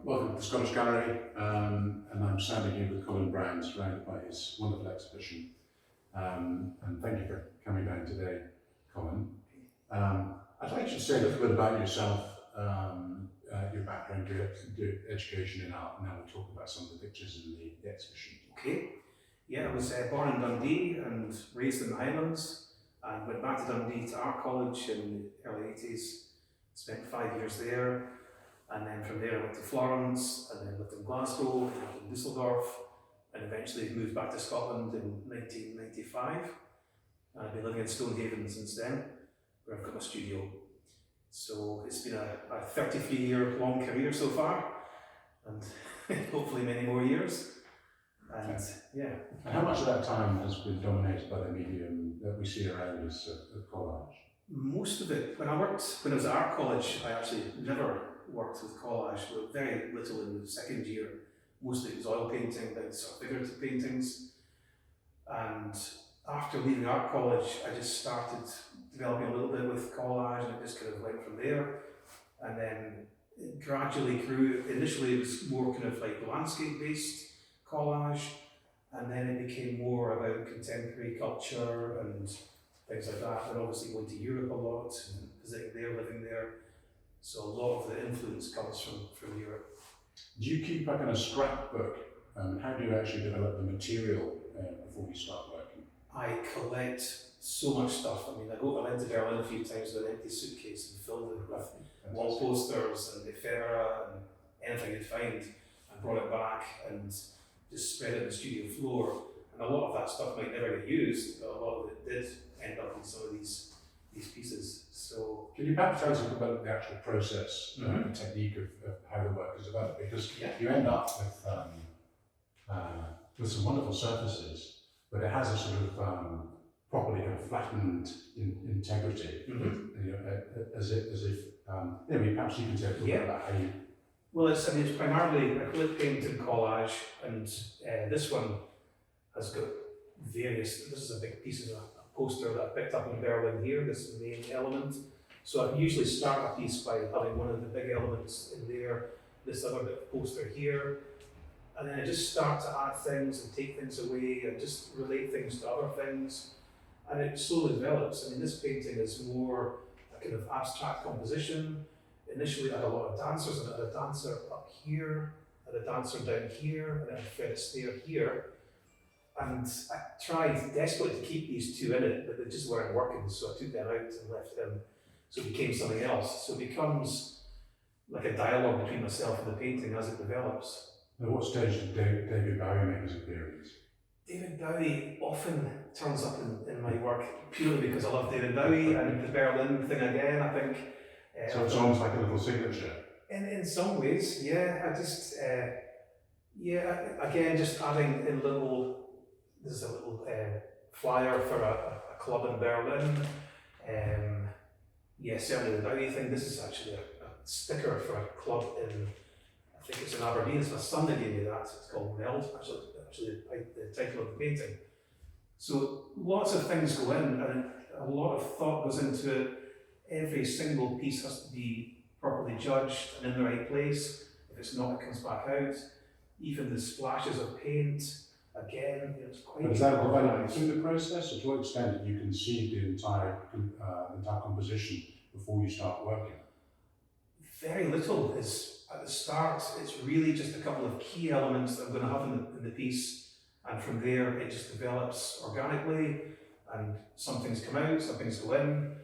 Welcome to the Scottish Gallery, and I'm standing here with Colin Brown, surrounded by his wonderful exhibition. And thank you for coming down today, Colin. I'd like you to say a little bit about yourself, your background, your education in art, and then we'll talk about some of the pictures in the exhibition. Okay. Yeah, I was born in Dundee and raised in the Highlands, and went back to Dundee to art college in the early 80s. Spent 5 years there, and then from there I went to Florence, and then lived in Glasgow, and lived in Dusseldorf, and eventually moved back to Scotland in 1995. And I've been living in Stonehaven since then, where I've got my studio. So it's been a 33-year-long career so far, and hopefully many more years. And yeah. And how much of that time has been dominated by the medium that we see around us at collage? Most of it. When I was at art college, I actually never worked with collage. Very little in the second year. Mostly it was oil painting, then sort of figurative paintings. And after leaving art college, I just started developing a little bit with collage, and it just kind of went from there. And then it gradually grew. Initially it was more kind of like landscape-based collage, and then it became more about contemporary culture and things like that, and obviously going to Europe a lot and visiting there, living there. So a lot of the influence comes from Europe. Do you keep a kind of scrapbook? How do you actually develop the material before you start working? I collect so much stuff. I mean, I went to Berlin a few times with an empty suitcase and filled it with wall posters and ephemera and anything you'd find, and brought it back and just spread it on the studio floor. And a lot of that stuff might never get used, but a lot of it did end up in some of these pieces. So, can you perhaps tell us a little about the actual process, the technique of how the work is developed? Because you end up with some wonderful surfaces, but it has a sort of properly kind of flattened integrity, as if perhaps you can say a little bit about how you. Well, it's primarily acrylic paint and collage, and this one has got various. This is a big piece of a poster that I picked up in Berlin here. This is the main element. So I usually start a piece by having one of the big elements in there, this other bit of poster here, and then I just start to add things and take things away and just relate things to other things, and it slowly develops. I mean, this painting is more a kind of abstract composition. Initially I had a lot of dancers, and I had a dancer up here, and a dancer down here, and then a Fred Astaire here. And I tried desperately to keep these two in it, but they just weren't working, so I took them out and left them. So it became something else. So it becomes like a dialogue between myself and the painting as it develops. At what stage did David Bowie make his appearance? David Bowie often turns up in my work purely because I love David Bowie, and the Berlin thing again, I think. So it's almost like a little signature. In some ways, yeah. I just, again, just adding in little. This is a little flyer for a club in Berlin. Certainly the Bowie thing. This is actually a sticker for a club in, I think it's in Aberdeen. It's my son that gave me that. It's called Meld, actually the title of the painting. So lots of things go in, and a lot of thought goes into it. Every single piece has to be properly judged and in the right place. If it's not, it comes back out. Even the splashes of paint, again, it's quite. But is that developed through the process, or to what extent did you conceive the entire composition before you start working? Very little is at the start. It's really just a couple of key elements that I'm going to have in the piece, and from there it just develops organically, and some things come out, some things go in.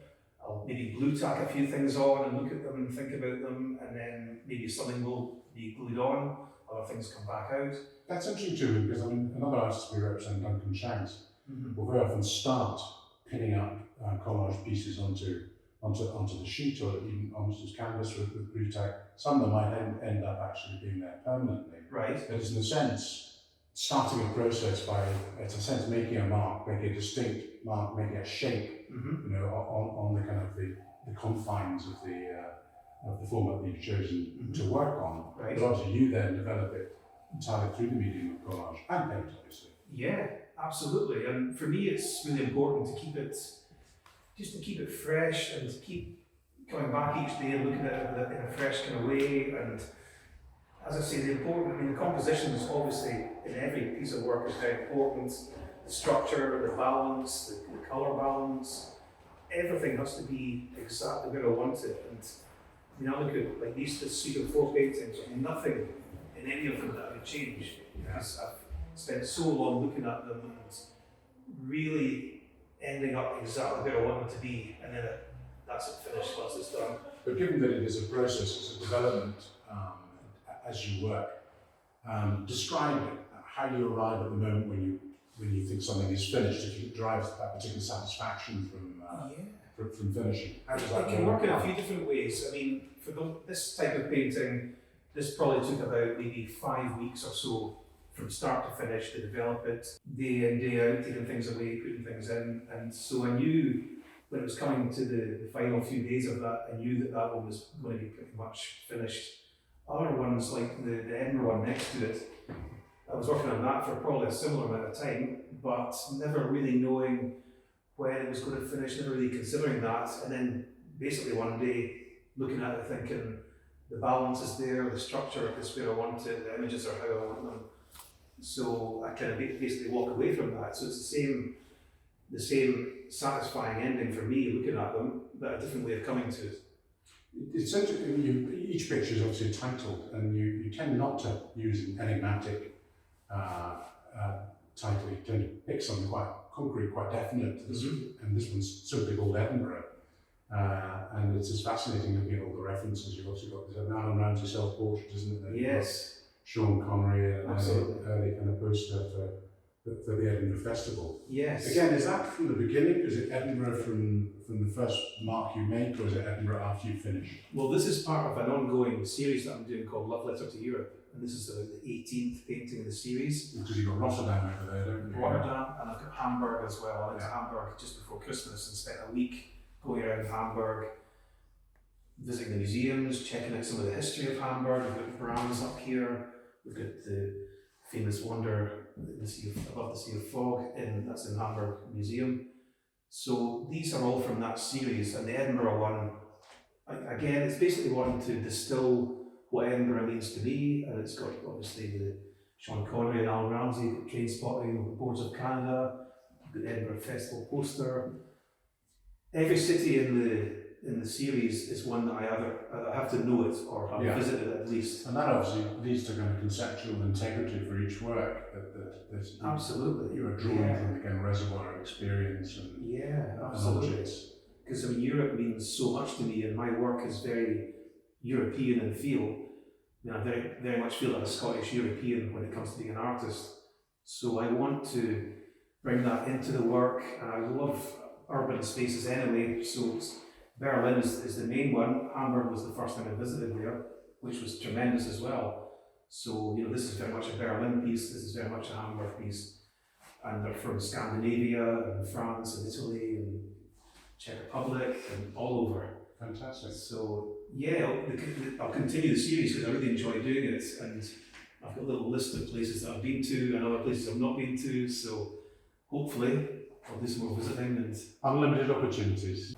I'll maybe glue tack a few things on and look at them and think about them, and then maybe something will be glued on, other things come back out. That's interesting too, because I mean, another artist we represent, Duncan will very often start pinning up collage pieces onto the sheet, or even almost as canvas with glue tack. Some of them might end up actually being there permanently. Right. But it's in a sense starting a process by, it's a sense, making a mark, making a distinct mark, making a shape, on the kind of the confines of the format that you've chosen to work on. Right. But obviously you then develop it entirely through the medium of collage and paint, obviously. Yeah, absolutely. And for me, it's really important to keep it fresh and to keep coming back each day and looking at it in a fresh kind of way. And as I say, the important, I mean, the composition is obviously in every piece of work is very important. The structure, the balance, the colour balance, everything has to be exactly where I want it. And I mean, I look at like this suite of 4 paintings, nothing in any of them that I would change, because I've spent so long looking at them and really ending up exactly where I want them to be, and then that's it finished once it's done. But given that it is a process, it's a development as you work, describe how you arrive at the moment when you think something is finished, if it drives that particular satisfaction from finishing. How does that It can work in a few different ways. I mean, for this type of painting, this probably took about maybe 5 weeks or so from start to finish to develop it, day in, day out, taking things away, putting things in. And so I knew when it was coming to the final few days of that, I knew that that one was going to be pretty much finished. Other ones, like the Edinburgh one next to it, I was working on that for probably a similar amount of time, but never really knowing when it was going to finish, never really considering that. And then basically one day looking at it thinking, the balance is there, the structure is where I want it, the images are how I want them. So I kind of basically walk away from that. So it's the same satisfying ending for me looking at them, but a different way of coming to it. It's interesting, each picture is obviously titled, and you tend not to use an enigmatic title. You tend to pick something quite concrete, quite definite, and this one's simply called Edinburgh. And it's just fascinating looking at all the references. You've also got this Alan Ramsey self-portrait, isn't it? Yes. Sean Connery, and Absolutely. early kind of poster for the Edinburgh Festival. Yes. Again, is that from the beginning? Is it Edinburgh from the first mark you make, or is it Edinburgh after you finish? Well, this is part of an ongoing series that I'm doing called Love Letter to Europe, and this is the 18th painting of the series. Because you've got Rotterdam over there, don't you? Rotterdam, and I've got Hamburg as well. I went to Hamburg just before Christmas and spent a week going around Hamburg, visiting the museums, checking out some of the history of Hamburg. We've got Browns up here. We've got the famous wonder, above the Sea of Fog, that's in Hamburg Museum. So these are all from that series, and the Edinburgh one, again, it's basically wanting to distill what Edinburgh means to me, and it's got obviously the Sean Connery and Alan Ramsey, Train Spotting, Boards of Canada, the Edinburgh Festival poster. Every city in the series is one that I either have to know it or have visited it at least. And that obviously leads to kind of conceptual integrity for each work. Absolutely. You are drawing from the kind of reservoir of experience and absolutely. Because I mean, Europe means so much to me, and my work is very European in feel. I mean, I very, very much feel like a Scottish European when it comes to being an artist. So I want to bring that into the work, and I love urban spaces anyway. So Berlin is the main one. Hamburg was the first time I visited there, which was tremendous as well. So, you know, this is very much a Berlin piece, this is very much a Hamburg piece. And they're from Scandinavia and France and Italy and Czech Republic and all over. Fantastic. So, yeah, I'll continue the series because I really enjoy doing it. And I've got a little list of places that I've been to and other places I've not been to. So, hopefully, I'll do some more visiting and unlimited opportunities.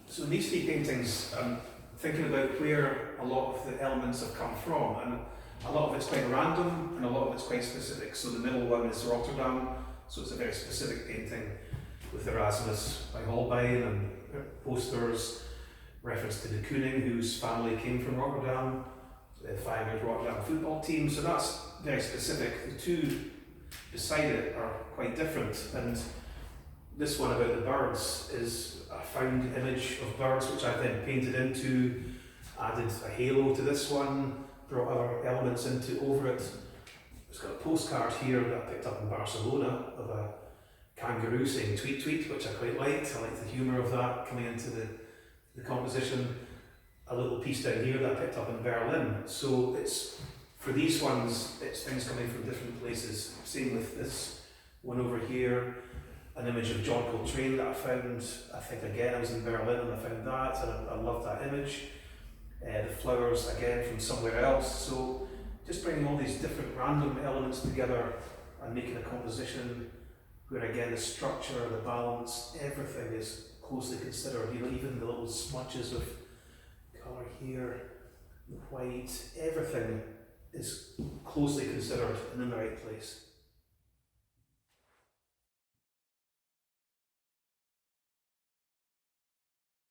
So in these 3 paintings, I'm thinking about where a lot of the elements have come from, and a lot of it's quite random and a lot of it's quite specific. So the middle one is Rotterdam, so it's a very specific painting with Erasmus by Holbein and posters, reference to de Kooning, whose family came from Rotterdam, the Feyenoord Rotterdam football team, so that's very specific. The 2 beside it are quite different, and this one about the birds is a found image of birds which I then painted into, added a halo to this one, brought other elements over it. It's got a postcard here that I picked up in Barcelona of a kangaroo saying tweet tweet, which I quite liked. I liked the humour of that coming into the composition. A little piece down here that I picked up in Berlin. So it's, for these ones, it's things coming from different places. Same with this one over here. An image of John Coltrane that I found, I think again I was in Berlin and I found that, and I loved that image. The flowers again from somewhere else. So just bringing all these different random elements together and making a composition where again the structure, the balance, everything is closely considered. You know, even the little smudges of colour here, the white, everything is closely considered and in the right place.